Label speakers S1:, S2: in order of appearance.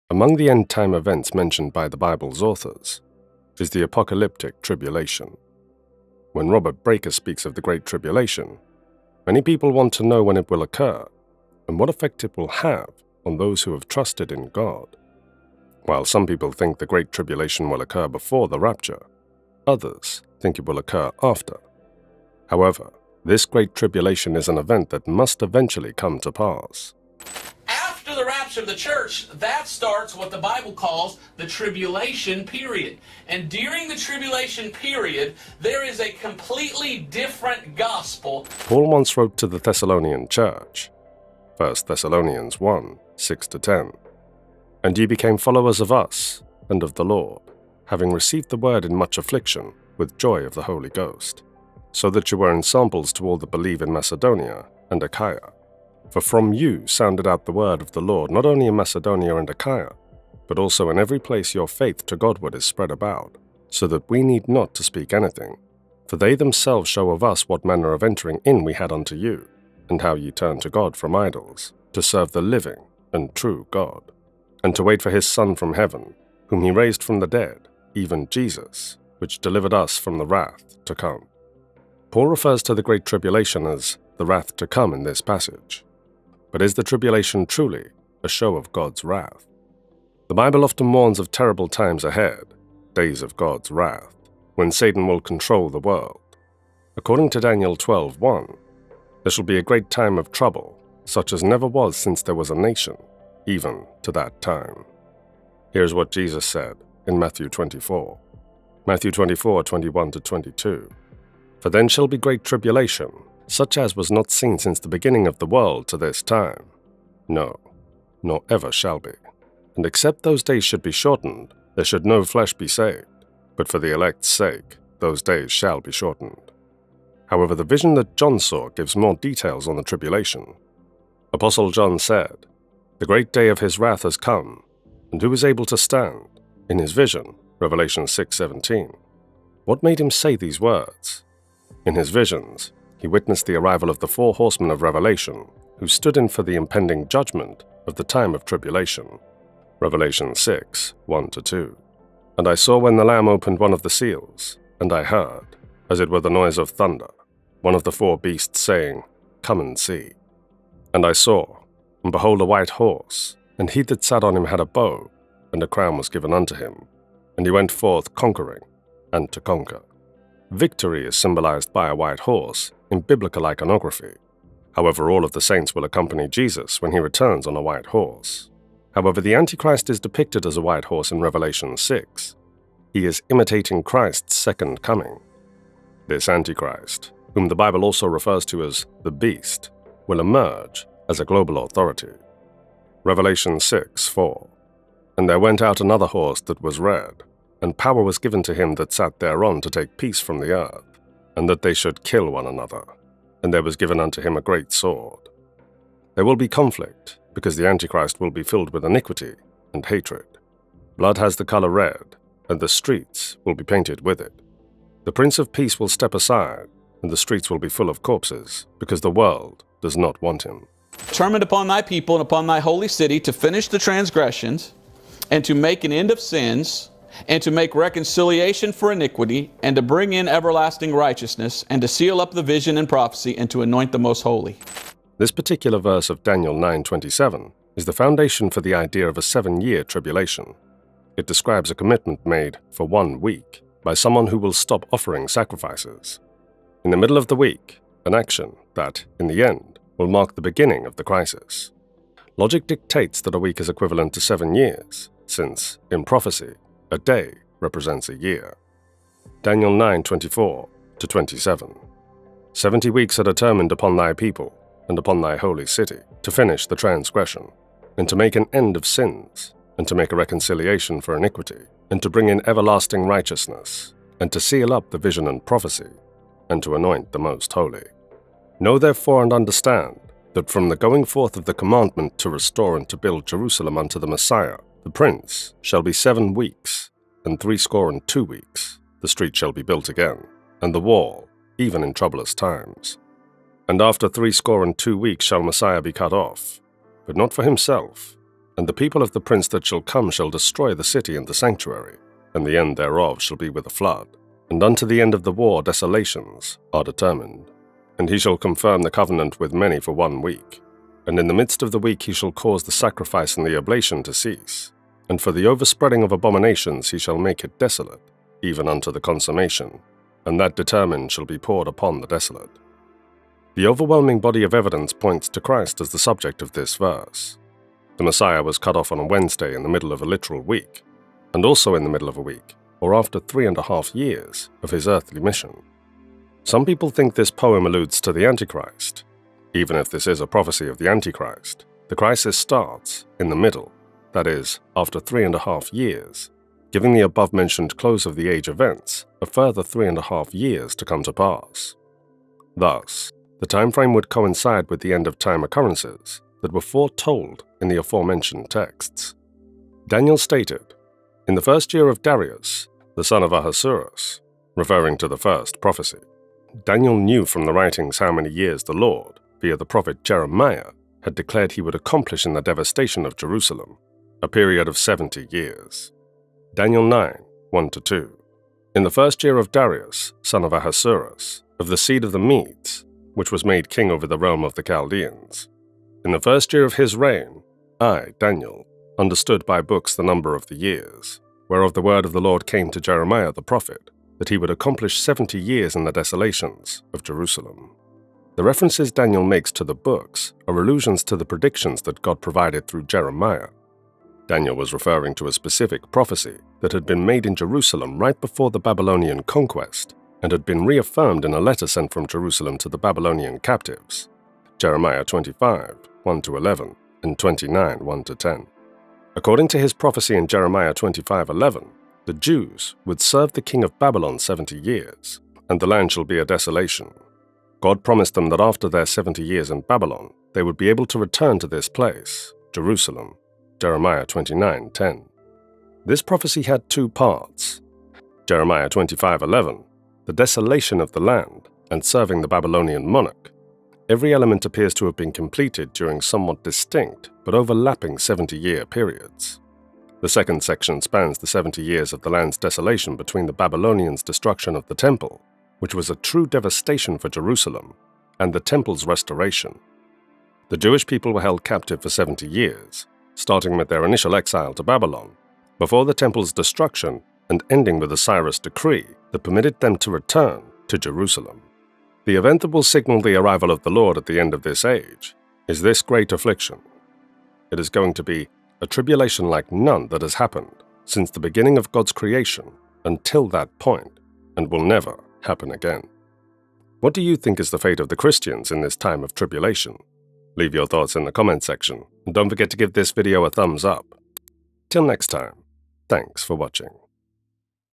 S1: Among the end-time events mentioned by the Bible's authors is the apocalyptic tribulation. When Robert Breaker speaks of the Great Tribulation, many people want to know when it will occur and what effect it will have on those who have trusted in God. While some people think the Great Tribulation will occur before the rapture, others think it will occur after. However, this Great Tribulation is an event that must eventually come to pass.
S2: After the rapture of the church, that starts what the Bible calls the tribulation period. And during the tribulation period, there is a completely different gospel.
S1: Paul once wrote to the Thessalonian church, 1 Thessalonians 1, 6-10, "And ye became followers of us and of the Lord, having received the word in much affliction, with joy of the Holy Ghost, so that you were ensamples to all that believe in Macedonia and Achaia. For from you sounded out the word of the Lord, not only in Macedonia and Achaia, but also in every place your faith to Godward is spread about, so that we need not to speak anything. For they themselves show of us what manner of entering in we had unto you, and how ye turned to God from idols, to serve the living and true God, and to wait for his Son from heaven, whom he raised from the dead, even Jesus, which delivered us from the wrath to come." Paul refers to the Great Tribulation as the wrath to come in this passage. But is the tribulation truly a show of God's wrath? The Bible often warns of terrible times ahead, days of God's wrath, when Satan will control the world. According to Daniel 12:1, there shall be a great time of trouble, such as never was since there was a nation, even to that time. Here's what Jesus said in Matthew 24. Matthew 24, 21-22. "For then shall be great tribulation, such as was not seen since the beginning of the world to this time. No, nor ever shall be. And except those days should be shortened, there should no flesh be saved. But for the elect's sake, those days shall be shortened." However, the vision that John saw gives more details on the tribulation. Apostle John said, "The great day of his wrath has come, and who is able to stand?" In his vision, Revelation 6:17. What made him say these words? In his visions, he witnessed the arrival of the 4 horsemen of Revelation, who stood in for the impending judgment of the time of tribulation. Revelation 6, 1-2. "And I saw when the Lamb opened one of the seals, and I heard, as it were the noise of thunder, one of the 4 beasts saying, Come and see. And I saw, and behold a white horse, and he that sat on him had a bow, and a crown was given unto him, and he went forth conquering, and to conquer." Victory is symbolized by a white horse in biblical iconography. However, all of the saints will accompany Jesus when he returns on a white horse. However, the Antichrist is depicted as a white horse in Revelation 6. He is imitating Christ's second coming. This Antichrist, whom the Bible also refers to as the Beast, will emerge as a global authority. Revelation 6:4. "And there went out another horse that was red, and power was given to him that sat thereon to take peace from the earth, and that they should kill one another. And there was given unto him a great sword." There will be conflict, because the Antichrist will be filled with iniquity and hatred. Blood has the color red, and the streets will be painted with it. The Prince of Peace will step aside, and the streets will be full of corpses, because the world does not want him.
S3: "Determined upon thy people and upon thy holy city to finish the transgressions, and to make an end of sins, and to make reconciliation for iniquity, and to bring in everlasting righteousness, and to seal up the vision and prophecy, and to anoint the most holy."
S1: This particular verse of Daniel 9:27 is the foundation for the idea of a 7-year tribulation. It describes a commitment made for 1 week by someone who will stop offering sacrifices. In the middle of the week, an action that, in the end, will mark the beginning of the crisis. Logic dictates that a week is equivalent to 7 years, since, in prophecy, a day represents a year. Daniel 9:24-27. 70 weeks are determined upon thy people, and upon thy holy city, to finish the transgression, and to make an end of sins, and to make a reconciliation for iniquity, and to bring in everlasting righteousness, and to seal up the vision and prophecy, and to anoint the most holy. Know therefore and understand, that from the going forth of the commandment to restore and to build Jerusalem unto the Messiah, the Prince, shall be 7 weeks, and 62 weeks, the street shall be built again, and the wall, even in troublous times. And after 62 weeks shall Messiah be cut off, but not for himself, And the people of the prince that shall come shall destroy the city and the sanctuary, and the end thereof shall be with a flood. And unto the end of the war desolations are determined. And he shall confirm the covenant with many for 1 week. And in the midst of the week he shall cause the sacrifice and the oblation to cease. And for the overspreading of abominations he shall make it desolate, even unto the consummation, and that determined shall be poured upon the desolate. The overwhelming body of evidence points to Christ as the subject of this verse. The Messiah was cut off on a Wednesday in the middle of a literal week, and also in the middle of a week, or after 3.5 years of his earthly mission. Some people think this poem alludes to the Antichrist. Even if this is a prophecy of the Antichrist, the crisis starts in the middle, that is, after 3.5 years, giving the above-mentioned close of the age events a further 3.5 years to come to pass. Thus, the time frame would coincide with the end-of-time occurrences that were foretold in the aforementioned texts. Daniel stated, "In the first year of Darius, the son of Ahasuerus," referring to the first prophecy. Daniel knew from the writings how many years the Lord, via the prophet Jeremiah, had declared he would accomplish in the devastation of Jerusalem, a period of 70 years. Daniel 9, 1-2. In the first year of Darius, son of Ahasuerus, of the seed of the Medes, which was made king over the realm of the Chaldeans. In the first year of his reign, I, Daniel, understood by books the number of the years, whereof the word of the Lord came to Jeremiah the prophet, that he would accomplish 70 years in the desolations of Jerusalem. The references Daniel makes to the books are allusions to the predictions that God provided through Jeremiah. Daniel was referring to a specific prophecy that had been made in Jerusalem right before the Babylonian conquest and had been reaffirmed in a letter sent from Jerusalem to the Babylonian captives. Jeremiah 25, 1-11, and 29, 1-10. According to his prophecy in Jeremiah 25:11, the Jews would serve the king of Babylon 70 years, and the land shall be a desolation. God promised them that after their 70 years in Babylon, they would be able to return to this place, Jerusalem. Jeremiah 29:10. This prophecy had 2 parts. Jeremiah 25:11, the desolation of the land and serving the Babylonian monarch. Every element appears to have been completed during somewhat distinct but overlapping 70-year periods. The second section spans the 70 years of the land's desolation between the Babylonians' destruction of the temple, which was a true devastation for Jerusalem, and the temple's restoration. The Jewish people were held captive for 70 years, starting with their initial exile to Babylon, before the temple's destruction and ending with a Cyrus decree that permitted them to return to Jerusalem. The event that will signal the arrival of the Lord at the end of this age is this great affliction. It is going to be a tribulation like none that has happened since the beginning of God's creation until that point, and will never happen again. What do you think is the fate of the Christians in this time of tribulation? Leave your thoughts in the comment section, and don't forget to give this video a thumbs up. Till next time, thanks for watching.